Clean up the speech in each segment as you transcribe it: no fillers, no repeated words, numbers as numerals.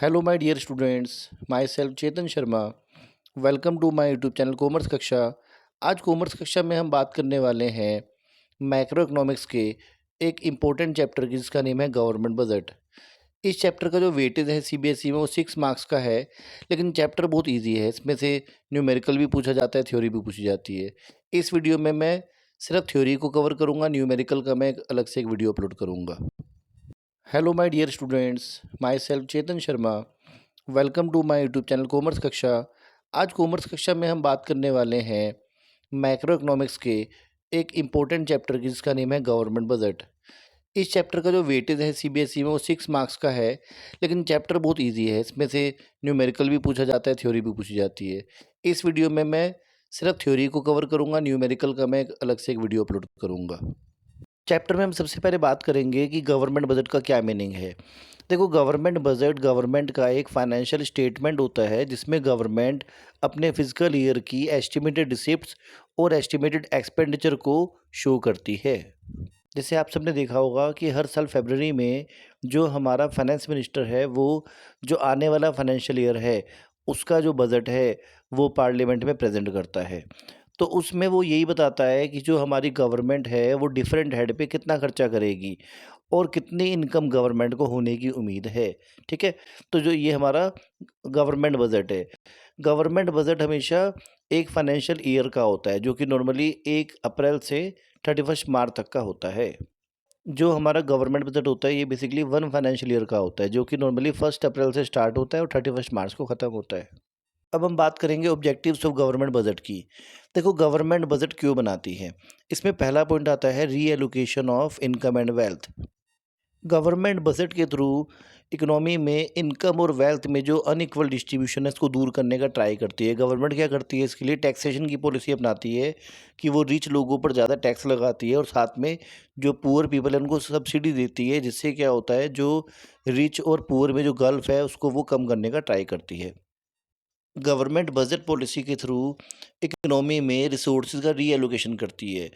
Hello my dear students, myself Chetan Sharma. Welcome to my YouTube channel commerce कक्षा। आज commerce कक्षा में हम बात करने वाले हैं मैक्रो इकोनॉमिक्स के एक इम्पोर्टेंट चैप्टर की, जिसका नेम है गवर्नमेंट बजट। इस चैप्टर का जो वेटेज है सीबीएसई में वो 6 मार्क्स का है, लेकिन चैप्टर बहुत इजी है। इसमें से न्यूमेरिकल भी पूछा जाता है, थ्योरी भी पूछी जाती है। इस वीडियो में मैं सिर्फ थ्योरी को कवर करूँगा, न्यूमेरिकल का मैं अलग से एक वीडियो अपलोड करूँगा। Hello my dear students, myself Chetan Sharma. Welcome to my YouTube channel commerce कक्षा। आज कॉमर्स कक्षा में हम बात करने वाले हैं मैक्रो इकोनॉमिक्स के एक इम्पोर्टेंट चैप्टर की, जिसका नेम है गवर्नमेंट बजट। इस चैप्टर का जो वेटेज है सीबीएसई में वो 6 मार्क्स का है, लेकिन चैप्टर बहुत इजी है। इसमें से न्यूमेरिकल भी पूछा जाता है, थ्योरी भी पूछी जाती है। इस वीडियो में मैं सिर्फ थ्योरी को कवर करूँगा, न्यूमेरिकल का मैं अलग से एक वीडियो अपलोड करूँगा। चैप्टर में हम सबसे पहले बात करेंगे कि गवर्नमेंट बजट का क्या मीनिंग है। देखो, गवर्नमेंट बजट गवर्नमेंट का एक फाइनेंशियल स्टेटमेंट होता है, जिसमें गवर्नमेंट अपने फिजिकल ईयर की एस्टिमेटेड रिसिप्ट्स और एस्टिमेटेड एक्सपेंडिचर को शो करती है। जैसे आप सबने देखा होगा कि हर साल फरवरी में जो हमारा फाइनेंस मिनिस्टर है, वो जो आने वाला फाइनेंशियल ईयर है उसका जो बजट है वो पार्लियामेंट में प्रेजेंट करता है। तो उसमें वो यही बताता है कि जो हमारी गवर्नमेंट है वो डिफरेंट हेड पे कितना खर्चा करेगी और कितनी इनकम गवर्नमेंट को होने की उम्मीद है। ठीक है, तो जो ये हमारा गवर्नमेंट बजट है, गवर्नमेंट बजट हमेशा एक फाइनेंशियल ईयर का होता है, जो कि नॉर्मली 1 अप्रैल से 31 मार्च तक का होता है। जो हमारा गवर्नमेंट बजट होता है ये बेसिकली 1 फाइनेंशियल ईयर का होता है, जो कि नॉर्मली 1 अप्रैल से स्टार्ट होता है और 31 मार्च को ख़त्म होता है। अब हम बात करेंगे ऑब्जेक्टिव्स ऑफ गवर्नमेंट बजट की। देखो, गवर्नमेंट बजट क्यों बनाती है, इसमें पहला पॉइंट आता है reallocation of income and wealth. Government budget के थ्रू इकोनॉमी में इनकम और वेल्थ में जो अनइक्वल डिस्ट्रीब्यूशन है इसको दूर करने का ट्राई करती है। गवर्नमेंट क्या करती है, इसके लिए टैक्सेशन की पॉलिसी अपनाती है कि वो रिच लोगों पर ज़्यादा टैक्स लगाती है और साथ में जो पुअर पीपल है उनको सब्सिडी देती है, जिससे क्या होता है जो रिच और पुअर में जो गल्फ है उसको वो कम करने का ट्राई करती है। गवर्नमेंट बजट पॉलिसी के थ्रू इकोनॉमी में रिसोर्सेज का रीएलोकेशन करती है।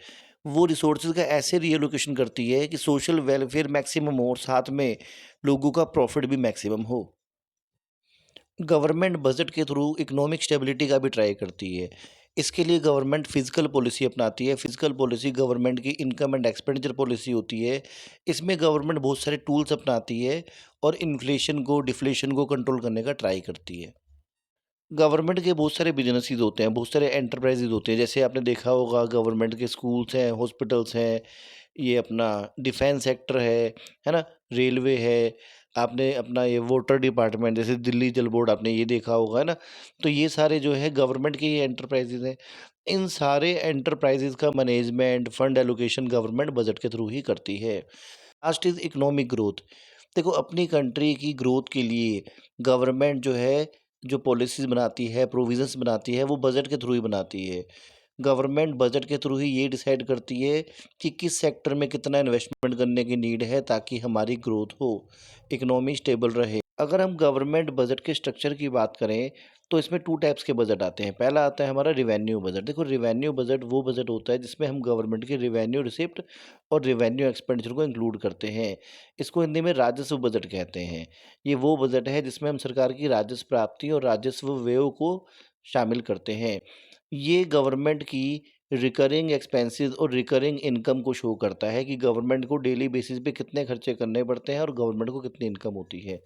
वो रिसोर्सेज का ऐसे रीएलोकेशन करती है कि सोशल वेलफेयर मैक्सिमम हो और साथ में लोगों का प्रॉफिट भी मैक्सिमम हो। गवर्नमेंट बजट के थ्रू इकोनॉमिक स्टेबिलिटी का भी ट्राई करती है। इसके लिए गवर्नमेंट फिजिकल पॉलिसी अपनाती है। फिजिकल पॉलिसी गवर्नमेंट की इनकम एंड एक्सपेंडिचर पॉलिसी होती है। इसमें गवर्नमेंट बहुत सारे टूल्स अपनाती है और इन्फ्लेशन को डिफ्लेशन को कंट्रोल करने का ट्राई करती है। गवर्नमेंट के बहुत सारे बिजनेसेस होते हैं, बहुत सारे एंटरप्राइजेज होते हैं। जैसे आपने देखा होगा गवर्नमेंट के स्कूल्स हैं, हॉस्पिटल्स हैं, ये अपना डिफेंस सेक्टर है ना, रेलवे है, आपने अपना ये वाटर डिपार्टमेंट जैसे दिल्ली जल बोर्ड आपने ये देखा होगा, है ना। तो ये सारे जो है गवर्नमेंट के ये एंटरप्राइजेज हैं। इन सारे एंटरप्राइजेज का management fund allocation government budget के थ्रू ही करती है। Last is economic growth. देखो, अपनी कंट्री की ग्रोथ के लिए गवर्नमेंट जो है जो पॉलिसीज़ बनाती है, प्रोविज़न्स बनाती है, वो बजट के थ्रू ही बनाती है। गवर्नमेंट बजट के थ्रू ही ये डिसाइड करती है कि किस सेक्टर में कितना इन्वेस्टमेंट करने की नीड है ताकि हमारी ग्रोथ हो, इकोनॉमी स्टेबल रहे। अगर हम गवर्नमेंट बजट के स्ट्रक्चर की बात करें तो इसमें 2 टाइप्स के बजट आते हैं। पहला आता है हमारा रिवेन्यू बजट। देखो, रिवेन्यू बजट वो बजट होता है जिसमें हम गवर्नमेंट की रिवेन्यू रिसिप्ट और रिवेन्यू एक्सपेंडिचर को इंक्लूड करते हैं। इसको हिंदी में राजस्व बजट कहते हैं। ये वो बजट है जिसमें हम सरकार की राजस्व प्राप्ति और राजस्व व्ययों को शामिल करते हैं। ये गवर्नमेंट की रिकरिंग एक्सपेंसेस और रिकरिंग इनकम को शो करता है कि गवर्नमेंट को डेली बेसिस पे कितने खर्चे करने पड़ते हैं और गवर्नमेंट को कितनी इनकम होती है।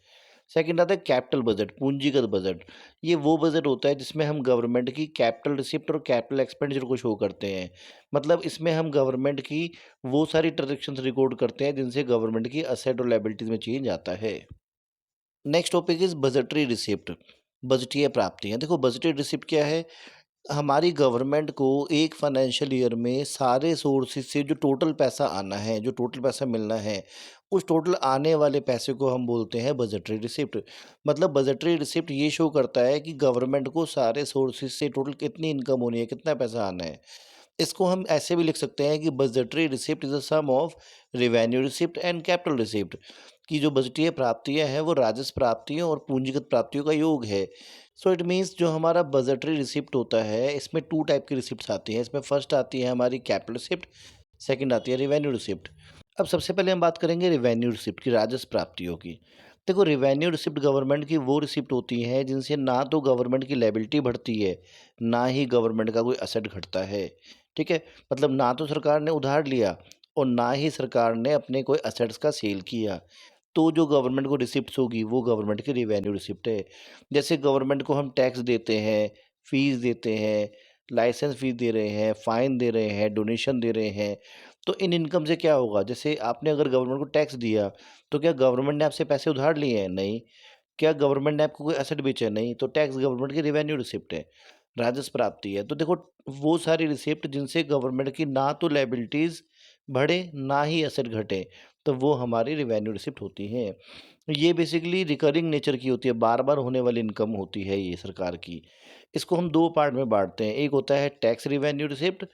सेकंड आता है कैपिटल बजट, पूंजीगत बजट। ये वो बजट होता है जिसमें हम गवर्नमेंट की कैपिटल रिसिप्ट और कैपिटल एक्सपेंडिचर को शो करते हैं। मतलब इसमें हम गवर्नमेंट की वो सारी ट्रांजैक्शंस रिकॉर्ड करते हैं जिनसे गवर्नमेंट की असेट और लायबिलिटीज में चेंज आता है। Next topic is budgetary receipt, बजटीय प्राप्तियां। देखो, बजटरी रिसिप्ट क्या है, हमारी गवर्नमेंट को एक फाइनेंशियल ईयर में सारे सोर्सेज से जो टोटल पैसा आना है, जो टोटल पैसा मिलना है, उस टोटल आने वाले पैसे को हम बोलते हैं बजटरी रिसिप्ट। मतलब बजटरी रिसिप्ट ये शो करता है कि गवर्नमेंट को सारे सोर्सेज से टोटल कितनी इनकम होनी है, कितना पैसा आना है। इसको हम ऐसे भी लिख सकते हैं कि budgetary receipt is a sum of revenue receipt and capital receipt. की जो बजटीय प्राप्तियां हैं वो राजस्व प्राप्तियों और पूंजीगत प्राप्तियों का योग है। सो इट मीन्स जो हमारा बजटरी रिसिप्ट होता है इसमें 2 टाइप की रिसिप्ट्स आती हैं। इसमें फर्स्ट आती है हमारी कैपिटल रिसिप्ट, सेकंड आती है रिवेन्यू रिसिप्ट। अब सबसे पहले हम बात करेंगे रिवेन्यू रिसिप्ट की, राजस्व प्राप्तियों की। देखो, रिवेन्यू रिसिप्ट गवर्नमेंट की वो रिसिप्ट होती हैं जिनसे ना तो गवर्नमेंट की लायबिलिटी बढ़ती है, ना ही गवर्नमेंट का कोई एसेट घटता है। ठीक है? मतलब ना तो सरकार ने उधार लिया और ना ही सरकार ने अपने कोई एसेट्स का सेल किया। तो जो गवर्नमेंट को रिसिप्ट्स होगी वो गवर्नमेंट की रिवेन्यू रिसिप्ट है। जैसे गवर्नमेंट को हम टैक्स देते हैं, फीस देते हैं, लाइसेंस फीस दे रहे हैं, फाइन दे रहे हैं, डोनेशन दे रहे हैं, तो इन इनकम से क्या होगा? जैसे आपने अगर गवर्नमेंट को टैक्स दिया, तो क्या गवर्नमेंट ने आपसे पैसे उधार लिए हैं? नहीं। क्या गवर्नमेंट ने आपको कोई एसेट बेचा है? नहीं। तो टैक्स गवर्नमेंट की रिवेन्यू रिसिप्ट है, राजस्व प्राप्ति है। तो देखो, वो सारी रिसिप्ट जिनसे गवर्नमेंट की ना तो लायबिलिटीज़ बढ़े, ना ही एसेट घटे, तो वो हमारी रिवेन्यू रिसिप्ट होती हैं। ये बेसिकली रिकरिंग नेचर की होती है, बार-बार होने वाली इनकम होती है ये सरकार की। इसको हम 2 पार्ट में बाँटते हैं, एक होता है टैक्स रिवेन्यू रिसिप्ट,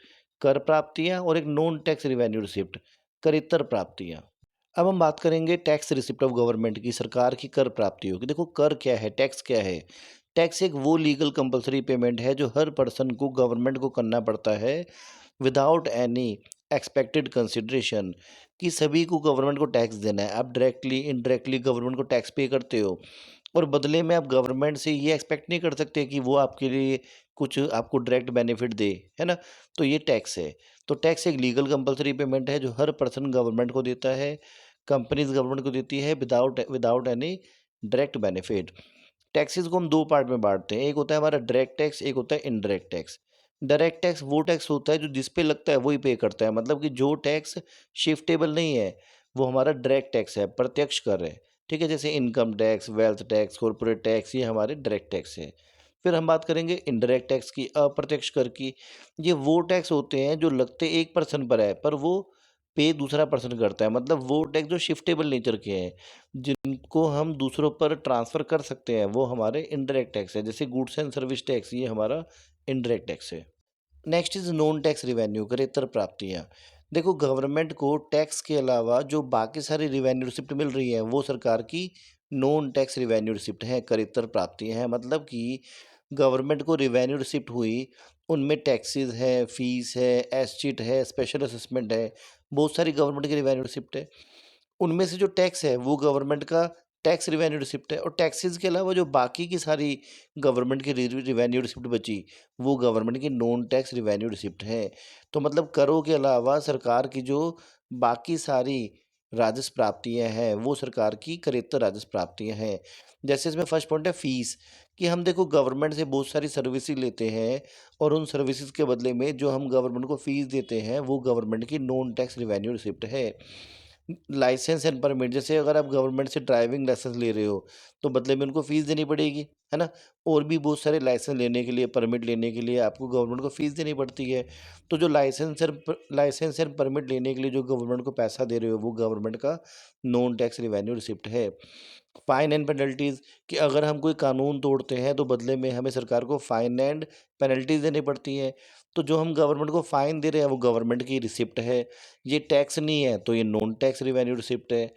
कर प्राप्तियाँ, और एक नॉन टैक्स रिवेन्यू रिसिप्ट, करेत्तर प्राप्तियाँ। अब हम बात करेंगे टैक्स रिसिप्ट ऑफ गवर्नमेंट की, सरकार की कर प्राप्तियों की। देखो, कर क्या है, टैक्स क्या है? टैक्स एक वो लीगल कंपल्सरी पेमेंट है जो हर पर्सन को गवर्नमेंट को करना पड़ता है विदाउट एनी एक्सपेक्टेड कंसिडरेशन, कि सभी को गवर्नमेंट को टैक्स देना है। आप डायरेक्टली इनडायरेक्टली गवर्नमेंट को टैक्स पे करते हो, और बदले में आप गवर्नमेंट से ये एक्सपेक्ट नहीं कर सकते कि वो आपके लिए कुछ आपको डायरेक्ट बेनिफिट दे, है ना? तो ये टैक्स है। तो टैक्स एक लीगल कंपल्सरी पेमेंट है जो हर पर्सन गवर्नमेंट को देता है, कंपनीज गवर्नमेंट को देती है without without any direct benefit. Taxes को हम 2 पार्ट में बाँटते हैं, एक होता है हमारा डायरेक्ट टैक्स, एक होता है इनडायरेक्ट टैक्स। डायरेक्ट टैक्स वो टैक्स होता है जो जिस पे लगता है वही पे करता है, मतलब कि जो टैक्स शिफ्टेबल नहीं है, वो हमारा डायरेक्ट टैक्स है, प्रत्यक्ष कर है। ठीक है? जैसे income tax, wealth tax, corporate tax, ये हमारे डायरेक्ट टैक्स हैं। फिर हम बात करेंगे इनडायरेक्ट टैक्स की, अप्रत्यक्ष कर की। ये वो टैक्स होते हैं जो लगते एक पर्सन पर है, पर वो पे दूसरा पर्सन करता है, मतलब वो टैक्स जो शिफ्टेबल नेचर के हैं, जिनको हम दूसरों पर ट्रांसफ़र कर सकते हैं, वो हमारे इनडायरेक्ट टैक्स है। जैसे गुड्स एंड सर्विस टैक्स, ये हमारा इनडायरेक्ट टैक्स है। Next is non tax revenue, करेत्तर प्राप्तियाँ। देखो, गवर्नमेंट को टैक्स के अलावा जो बाकी सारी रिवेन्यू रिसिप्ट मिल रही हैं, वो सरकार की नॉन टैक्स रिवेन्यू रिसिप्ट हैं, करेत्तर प्राप्तियाँ हैं। मतलब कि गवर्नमेंट को रिवेन्यू रिसिप्ट हुई, उनमें टैक्सेस है, फीस है, एसचिट है, स्पेशल असेसमेंट है, बहुत सारी गवर्नमेंट की रिवेन्यू रिसिप्ट है। उनमें से जो टैक्स है वो गवर्नमेंट का टैक्स रिवेन्यू रिसिप्ट है, और टैक्सेस के अलावा जो बाकी की सारी गवर्नमेंट की रिवेन्यू रिसिप्ट बची, वो गवर्नमेंट की नॉन टैक्स रिवेन्यू रिसिप्ट है। तो मतलब करों के अलावा सरकार की जो बाकी सारी राजस्व प्राप्तियां हैं, वो सरकार की करेत्तर राजस्व प्राप्तियां हैं। जैसे इसमें फर्स्ट पॉइंट है फीस, कि हम देखो गवर्नमेंट से बहुत सारी सर्विसेज लेते हैं, और उन सर्विसेज के बदले में जो हम गवर्नमेंट को फीस देते हैं, वो गवर्नमेंट की नॉन टैक्स रिवेन्यू रिसिप्ट है। लाइसेंस एंड परमिट, जैसे अगर आप गवर्नमेंट से ड्राइविंग लाइसेंस ले रहे हो, तो बदले में उनको फीस देनी पड़ेगी, है ना? और भी बहुत सारे लाइसेंस लेने के लिए, परमिट लेने के लिए आपको गवर्नमेंट को फीस देनी पड़ती है। तो जो लाइसेंस एंड परमिट लेने के लिए जो गवर्नमेंट को पैसा दे रहे हो, वो गवर्नमेंट का नॉन टैक्स रिवेन्यू रिसिप्ट है। फाइन एंड पेनल्टीज़, कि अगर हम कोई कानून तोड़ते हैं तो बदले में हमें सरकार को फाइन एंड पेनल्टीज़ देनी पड़ती हैं। तो जो हम गवर्नमेंट को फाइन दे रहे हैं वो गवर्नमेंट की रिसिप्ट है। ये टैक्स नहीं है, तो ये नॉन टैक्स रिवेन्यू रिसिप्ट है।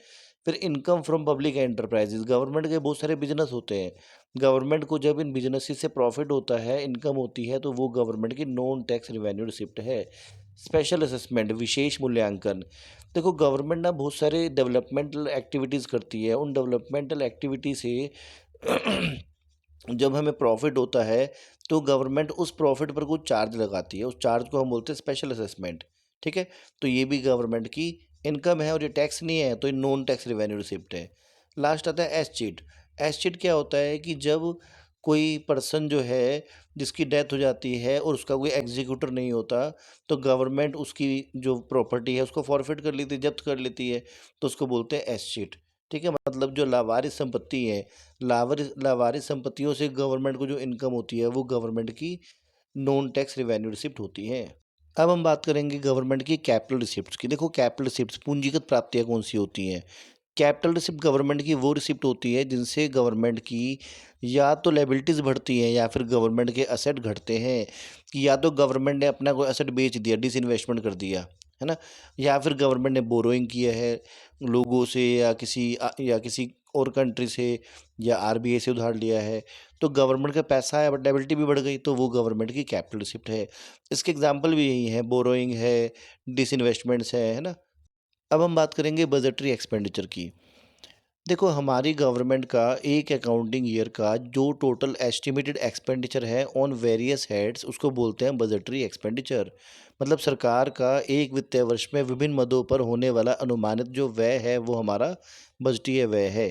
फिर income from public enterprises, government के बहुत सारे बिज़नेस होते हैं। गवर्नमेंट को जब इन बिज़नेसेस से प्रॉफ़िट होता है, इनकम होती है, तो वो गवर्नमेंट की नॉन टैक्स रिवेन्यू रिसिप्ट है। स्पेशल असेसमेंट, विशेष मूल्यांकन, देखो गवर्नमेंट ना बहुत सारे डेवलपमेंटल एक्टिविटीज़ करती है, उन डेवलपमेंटल एक्टिविटी से जब हमें प्रॉफिट होता है, तो गवर्नमेंट उस प्रॉफिट पर कुछ चार्ज लगाती है, उस चार्ज को हम बोलते हैं स्पेशल असेसमेंट। ठीक है? तो ये भी गवर्नमेंट की इनकम है, और ये टैक्स नहीं है, तो ये नॉन टैक्स रिवेन्यू रिसिप्ट है। लास्ट आता है एसचिट। एसचिट क्या होता है कि जब कोई पर्सन जो है, जिसकी डेथ हो जाती है और उसका कोई एग्जीक्यूटर नहीं होता, तो गवर्नमेंट उसकी जो प्रॉपर्टी है उसको फॉरफिट कर लेती है, जब्त कर लेती है, तो उसको बोलते हैं एसचिट। ठीक है? मतलब जो लावारिस संपत्ति है, लावारिस लावारिस संपत्तियों से गवर्नमेंट को जो इनकम होती है, वो गवर्नमेंट की नॉन टैक्स रिवेन्यू रिसिप्ट होती है। अब हम बात करेंगे गवर्नमेंट की कैपिटल रिसिप्ट्स की। देखो, कैपिटल रिसिप्ट्स पूंजीगत प्राप्तियां कौन सी होती हैं? कैपिटल रिसिप्ट गवर्नमेंट की वो रिसिप्ट होती है जिनसे गवर्नमेंट की या तो लायबिलिटीज़ बढ़ती हैं, या फिर गवर्नमेंट के असेट घटते हैं, कि या तो गवर्नमेंट ने अपना कोई असेट बेच दिया, डिसइन्वेस्टमेंट कर दिया, है ना? या फिर गवर्नमेंट ने बोरोइंग किया है लोगों से, या किसी और कंट्री से, या आरबीआई से उधार लिया है, तो गवर्नमेंट का पैसा है बट लायबिलिटी भी बढ़ गई, तो वो गवर्नमेंट की कैपिटल रिसिप्ट है। इसके एग्जांपल भी यही हैं, बोरोइंग है, डिसइन्वेस्टमेंट्स है ना? अब हम बात करेंगे बजटरी एक्सपेंडिचर की। देखो, हमारी गवर्नमेंट का एक अकाउंटिंग ईयर का जो टोटल एस्टिमेटेड एक्सपेंडिचर है ऑन वेरियस हेड्स, उसको बोलते हैं बजटरी एक्सपेंडिचर। मतलब सरकार का एक वित्तीय वर्ष में विभिन्न मदों पर होने वाला अनुमानित जो व्यय है वो हमारा बजटीय व्यय है।